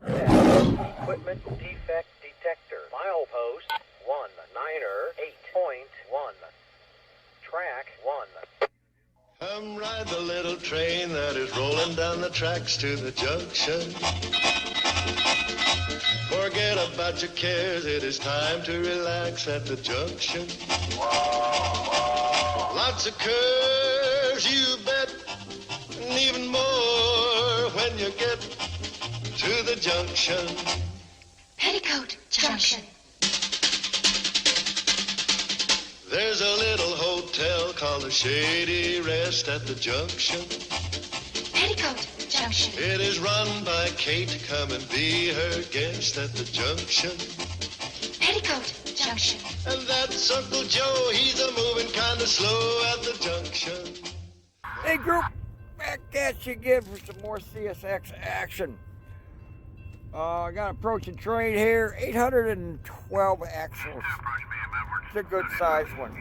Equipment defect detector. Milepost 198.1. Track 1. Come ride the little train that is rolling down the tracks to the junction. Forget about your cares, it is time to relax at the junction. Lots of curves, you bet, and even more when you get to the junction. Petticoat Junction. There's a little hotel called the Shady Rest at the junction. Petticoat Junction. It is run by Kate. Come and be her guest at the junction. Petticoat Junction. And that's Uncle Joe. He's a moving kind of slow at the junction. Hey group, back at you again for some more CSX action. I got an approaching train here, 812 axles. It's a good size one.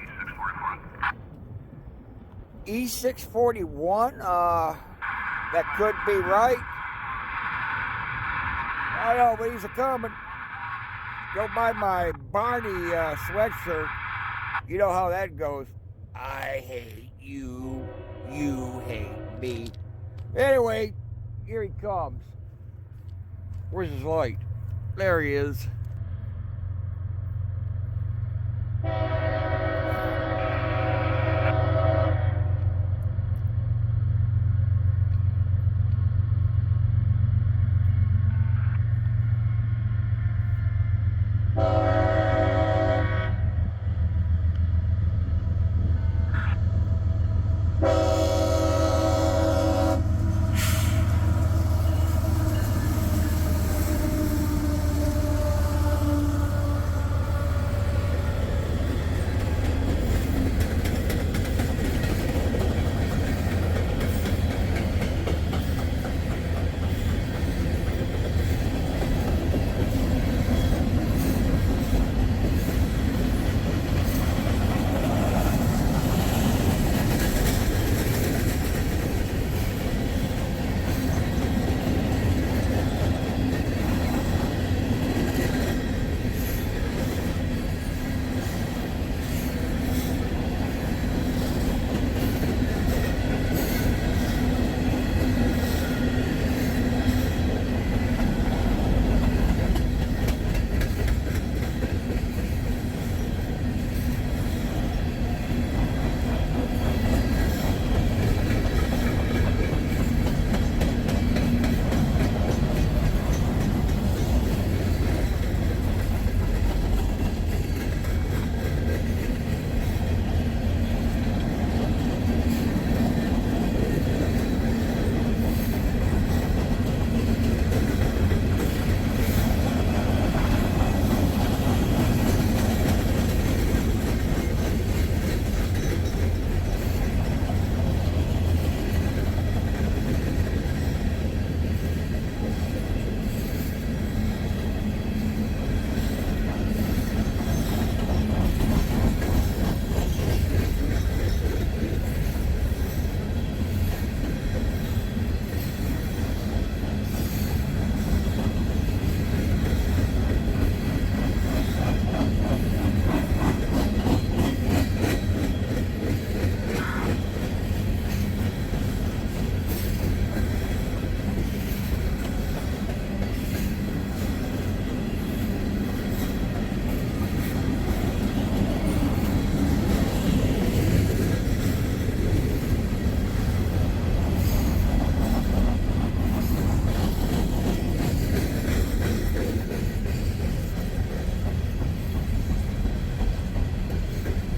E641, that could be right. I know, but he's a coming. Go buy my Barney sweatshirt. You know how that goes. I hate you, you hate me. Anyway, here he comes. Where's his light? There he is.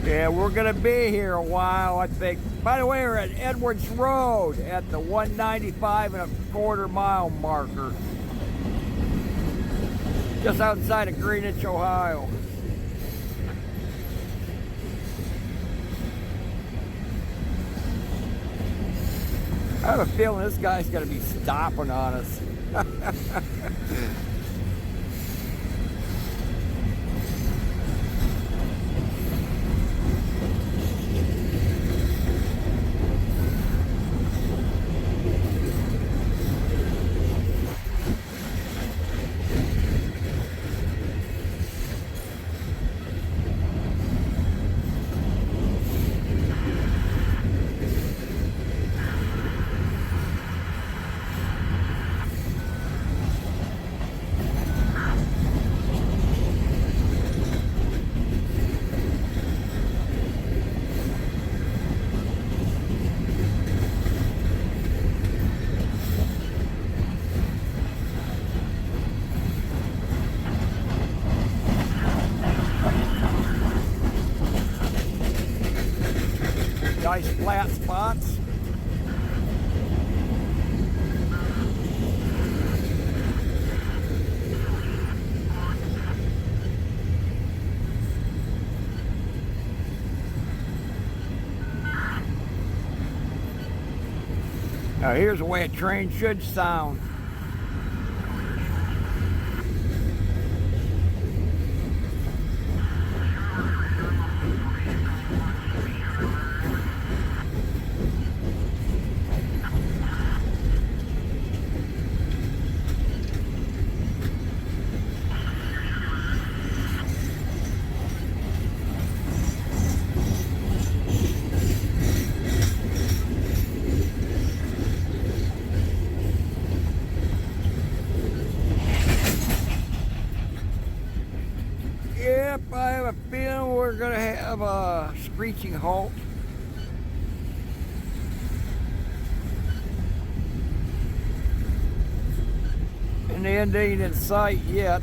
Yeah, we're gonna be here a while, I think. By the way, we're at Edwards Road at the 195.25 mile marker. Just outside of Greenwich, Ohio. I have a feeling this guy's gonna be stopping on us. flat spots. Now here's the way a train should sound. Yep, I have a feeling we're gonna have a screeching halt. And the end ain't in sight yet.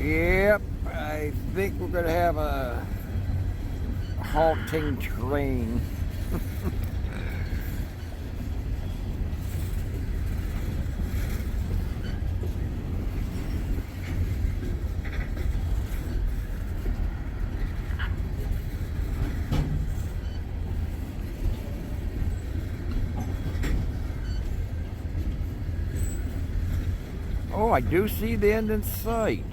Yep, I think we're gonna have a halting train. Oh, I do see the end in sight.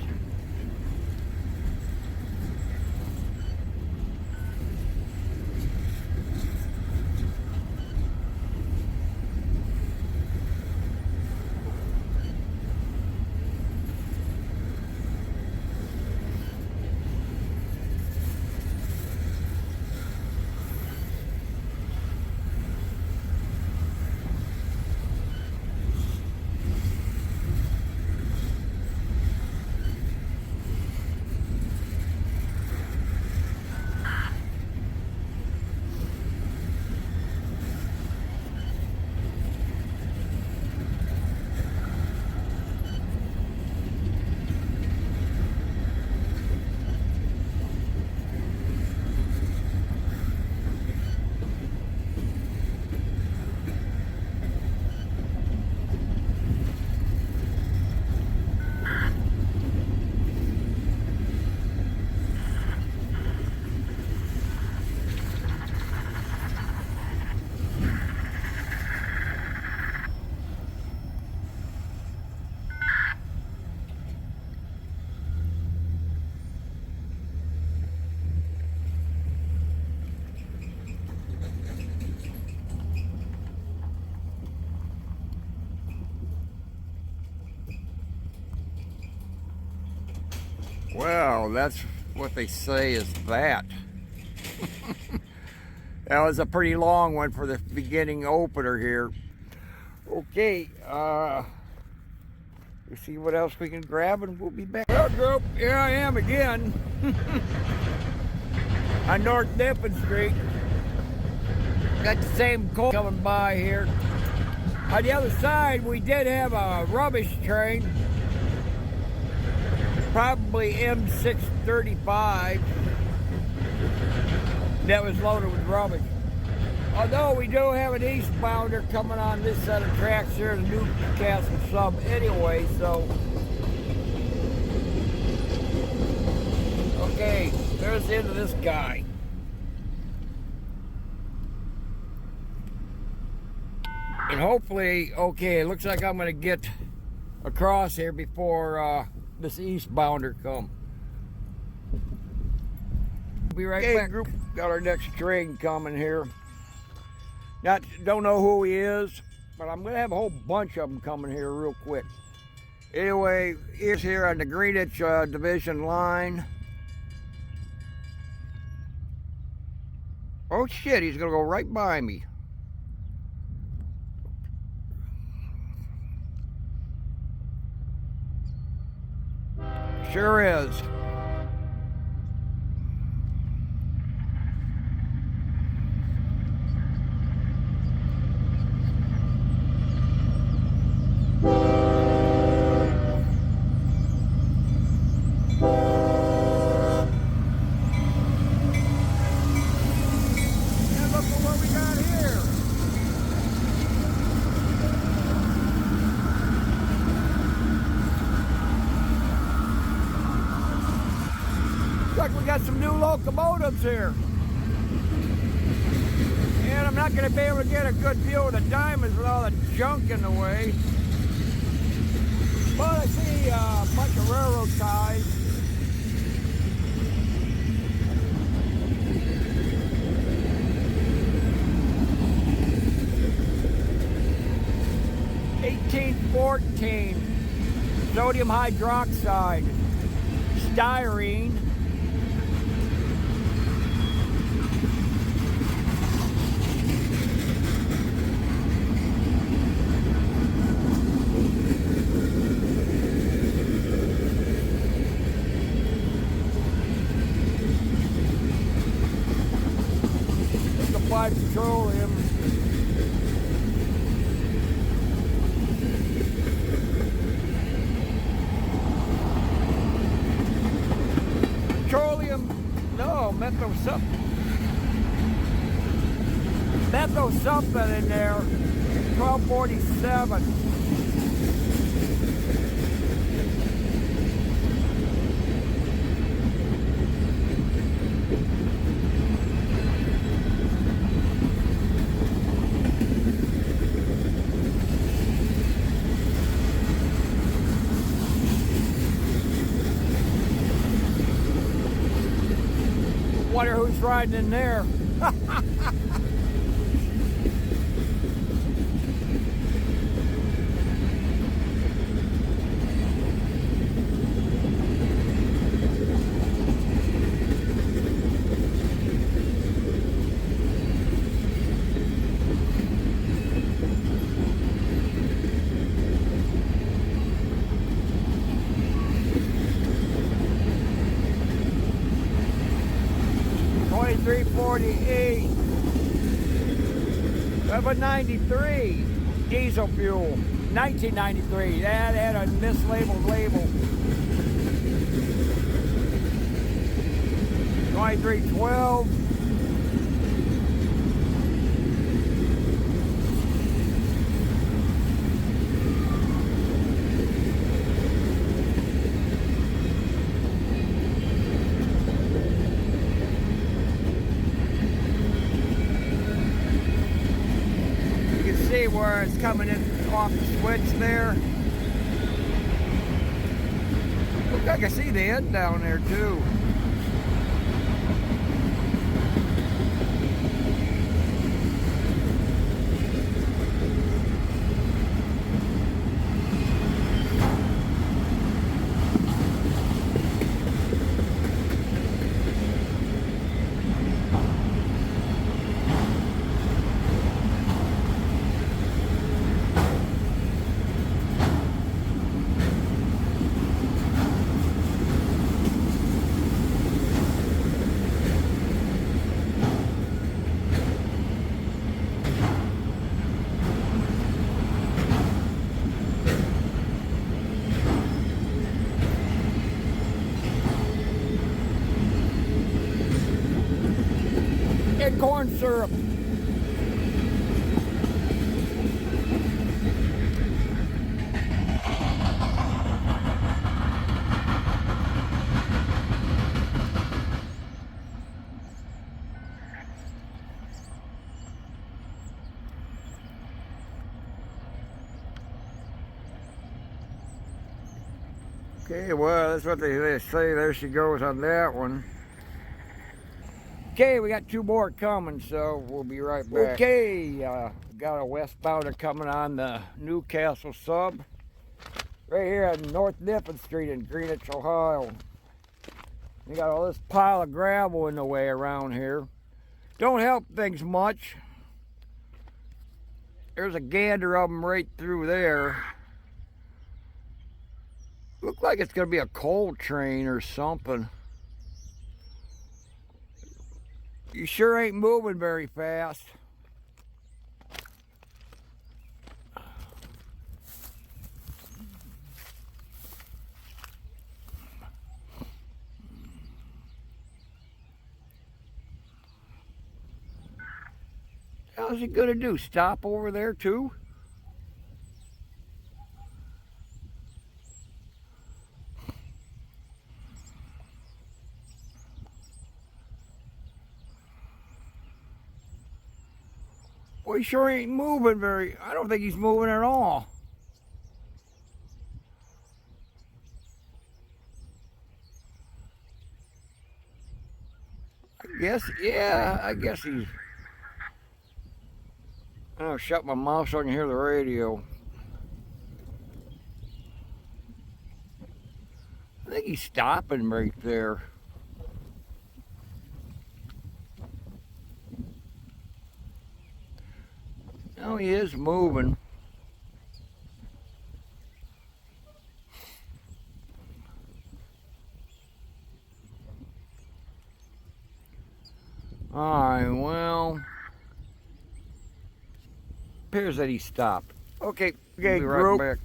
Well, that's what they say is that. That was a pretty long one for the beginning opener here. Okay, we see what else we can grab and we'll be back. Well, group, here I am again on North Nippon Street. Got the same coal coming by here. On the other side, we did have a rubbish train, probably M635, that was loaded with rubbish. Although we do have an eastbounder coming on this set of tracks here, the Newcastle sub anyway, so. Okay, there's the end of this guy. And hopefully, okay, it looks like I'm gonna get across here before this eastbounder come. Be right back. Group, got our next train coming here. Don't know who he is, but I'm gonna have a whole bunch of them coming here real quick. Anyway, he's here on the Greenwich division line. Oh shit, he's gonna go right by me. Sure is. We got some new locomotives here. And I'm not going to be able to get a good view of the diamonds with all the junk in the way. But I see a bunch of railroad ties. (1814) sodium hydroxide, styrene. Petroleum. No, methyl something in there. 1247. Wonder who's riding in there. $3.48. 1193 diesel fuel. 1993. That had a mislabeled label. 2312. Where it's coming in off the switch there. Looks like I see the end down there too. some corn syrup. Okay, well, that's what they say. There she goes on that one. Okay, we got 2 more coming, so we'll be right back. Okay, got a westbounder coming on the Newcastle sub. Right here on North Nippon Street in Greenwich, Ohio. We got all this pile of gravel in the way around here. Don't help things much. There's a gander of them right through there. Look like it's gonna be a coal train or something. You sure ain't moving very fast. How's he gonna do? Stop over there too? Well, he sure ain't moving very. I don't think he's moving at all. I guess he's. I'll shut my mouth so I can hear the radio. I think he's stopping right there. No, he is moving. Alright, well, appears that he stopped. Okay, Okay, we'll be group. right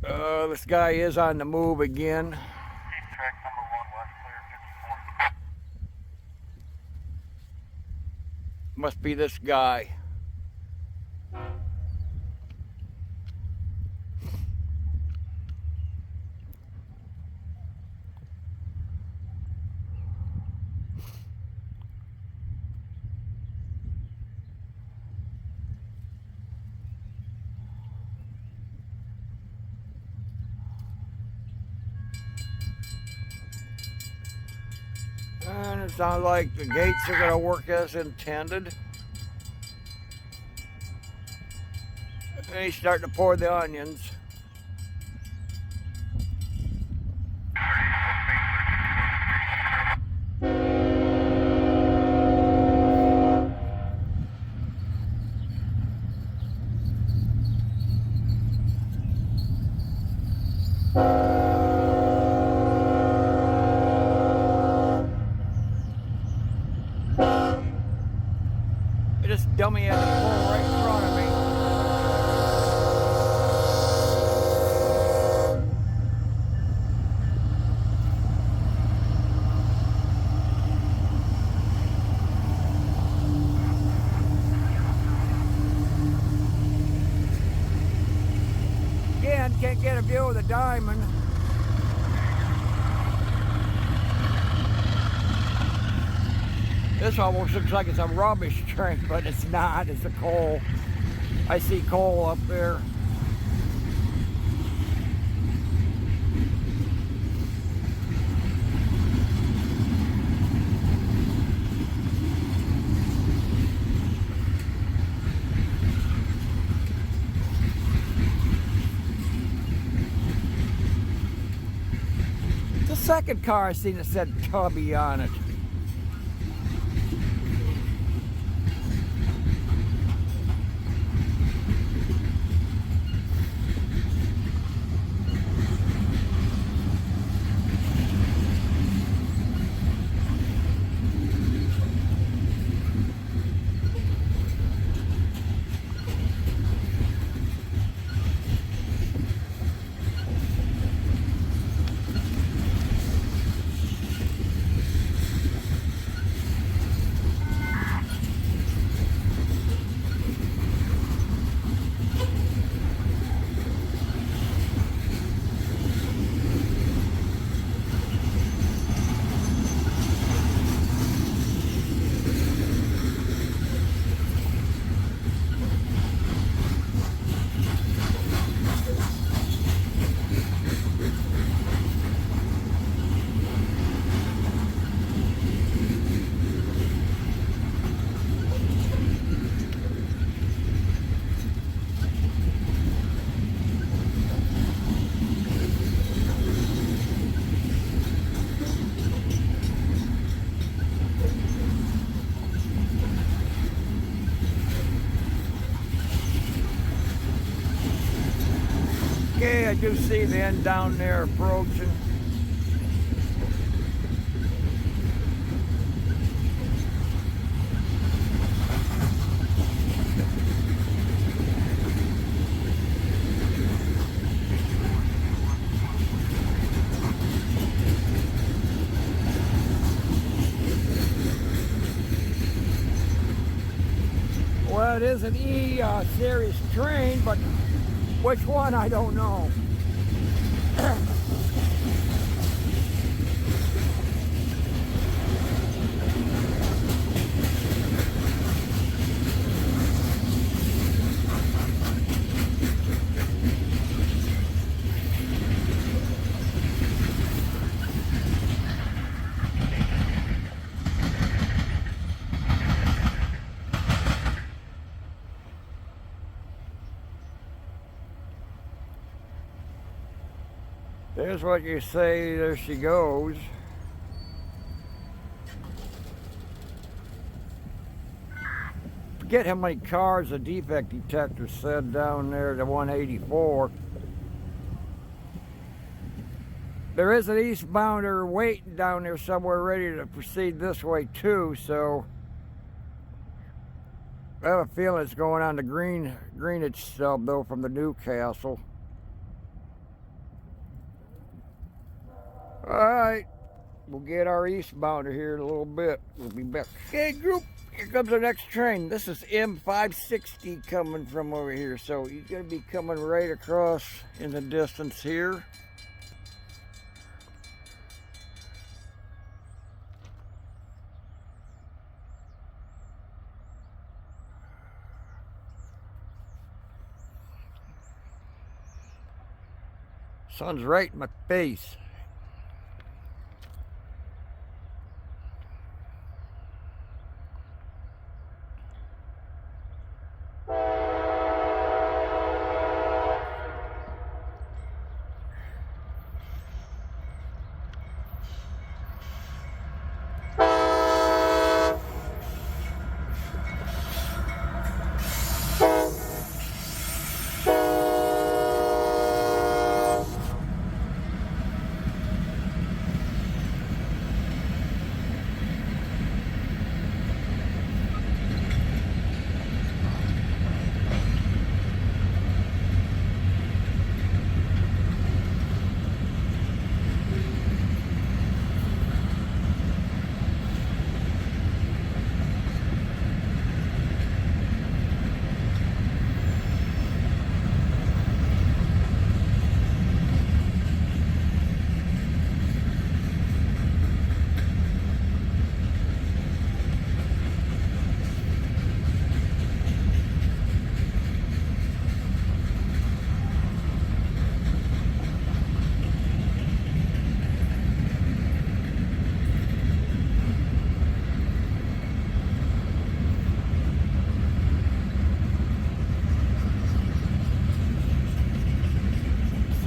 back. This guy is on the move again. Track number 1, West Clear 54. Must be this guy. And it sounds like the gates are going to work as intended. And he's starting to pour the onions. This dummy had to pull right in front of me. Again, can't get a view of the diamond. This almost looks like it's a rubbish train, but it's not. It's a coal. I see coal up there. The second car I seen that said Tubby on it. I do see the end down there approaching. Well, it is an E series train, but which one, I don't know. There's what you say, there she goes. Forget how many cars the defect detector said down there, the 184. There is an eastbounder waiting down there somewhere ready to proceed this way too, so I have a feeling it's going on the Greenwich sub though from the Newcastle. Alright, we'll get our eastbounder here in a little bit. We'll be back. Okay, group, here comes our next train. This is M560 coming from over here. So he's going to be coming right across in the distance here. Sun's right in my face.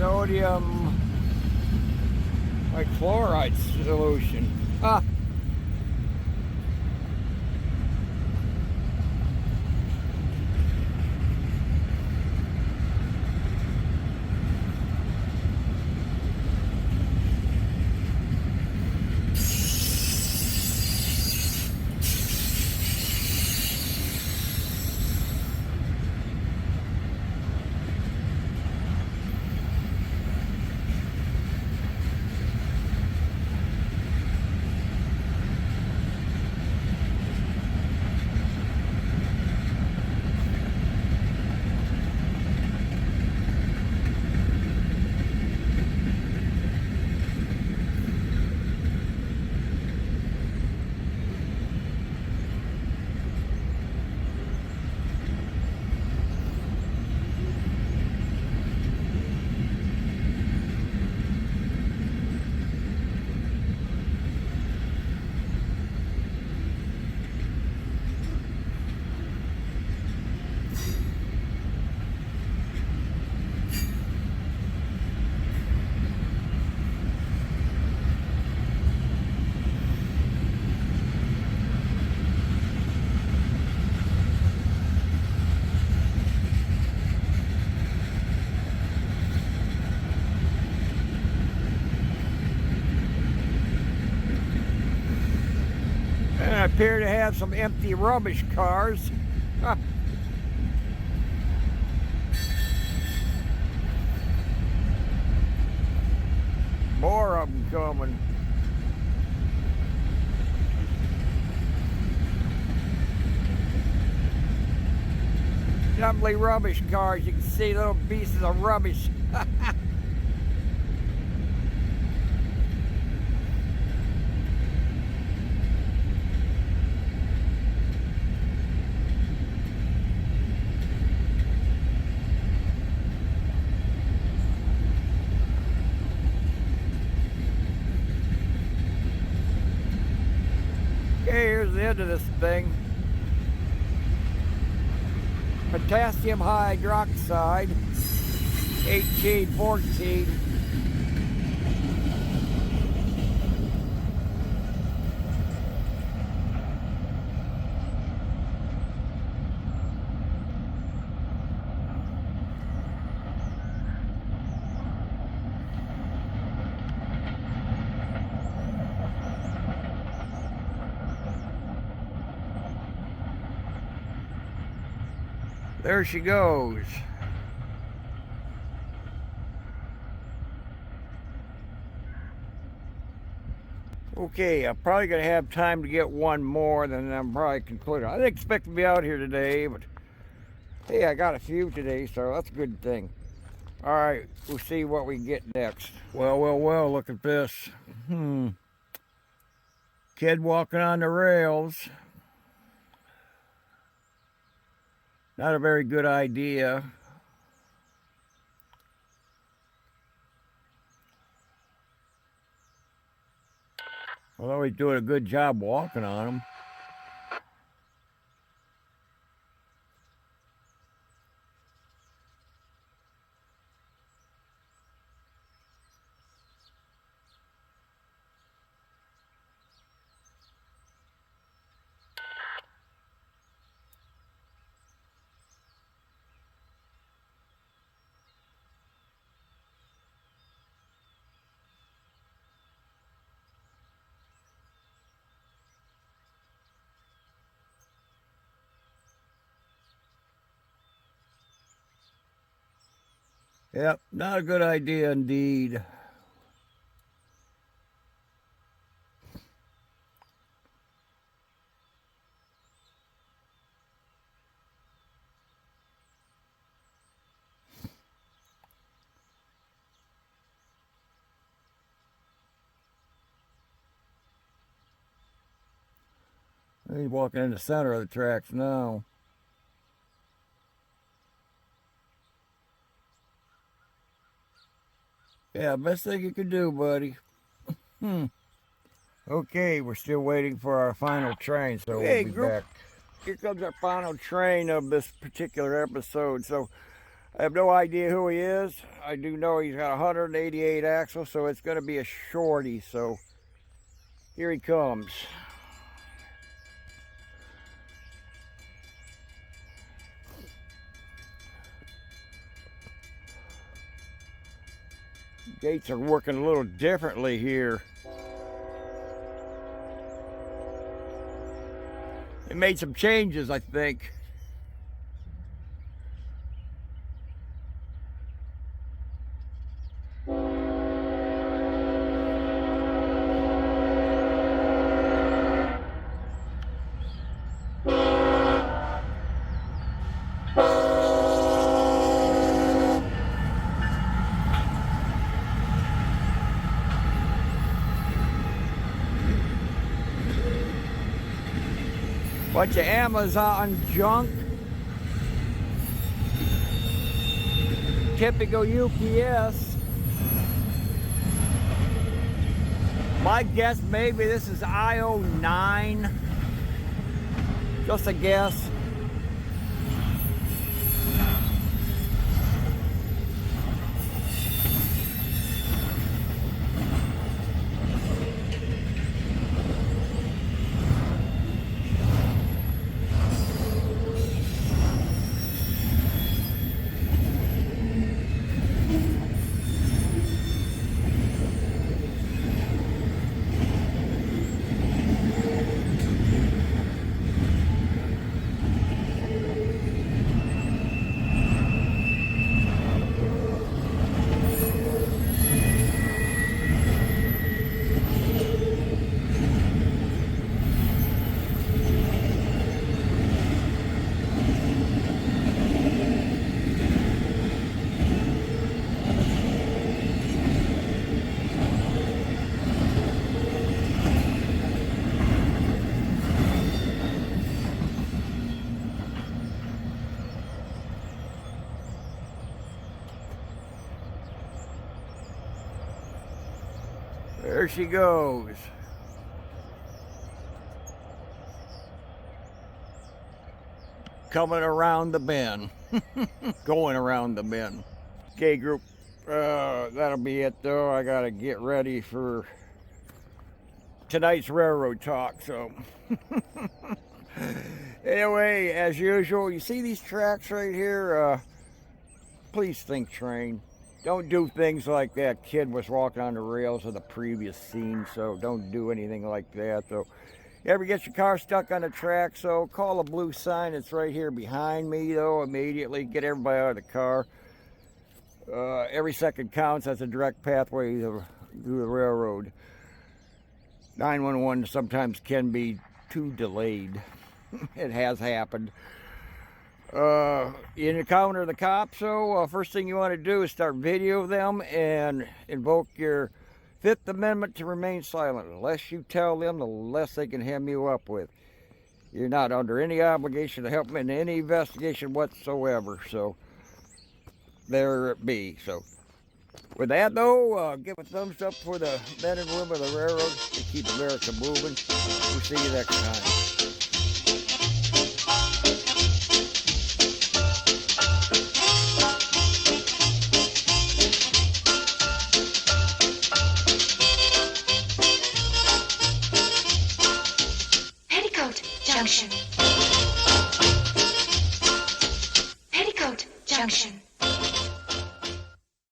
Sodium chloride solution. Ah. appear to have some empty rubbish cars. More of them coming. Jumbly rubbish cars. You can see little pieces of rubbish. Okay, here's the end of this thing. Potassium hydroxide, 1814. There she goes. Okay, I'm probably going to have time to get one more, then I'm probably concluding. I didn't expect to be out here today, but hey, I got a few today, so that's a good thing. All right, we'll see what we get next. Well, look at this. Kid walking on the rails. Not a very good idea. Although he's doing a good job walking on them. Yep, not a good idea indeed. He's walking in the center of the tracks now. Yeah, best thing you can do, buddy. Okay, we're still waiting for our final train, so we'll be back. Here comes our final train of this particular episode. So I have no idea who he is. I do know he's got 188 axles, so it's going to be a shorty. So here he comes. Gates are working a little differently here. They made some changes, I think. Bunch of Amazon junk. Typical UPS. My guess, maybe this is IO9. Just a guess. There she goes. Coming around the bend. Going around the bend. Okay, group. That'll be it, though. I gotta get ready for tonight's railroad talk, so. Anyway, as usual, you see these tracks right here? Please think train. Don't do things like that kid was walking on the rails of the previous scene, so don't do anything like that. So, you ever get your car stuck on the track, so call the blue sign that's right here behind me, though, immediately. Get everybody out of the car. Every second counts. That's a direct pathway through the railroad. 911 sometimes can be too delayed. It has happened. You encounter the cops, so first thing you want to do is start video them and invoke your Fifth Amendment to remain silent. The less you tell them, the less they can hem you up with. You're not under any obligation to help them in any investigation whatsoever, so there it be. So with that, though, give a thumbs up for the men and women of the railroad to keep America moving. We'll see you next time. Junction. Petticoat Junction.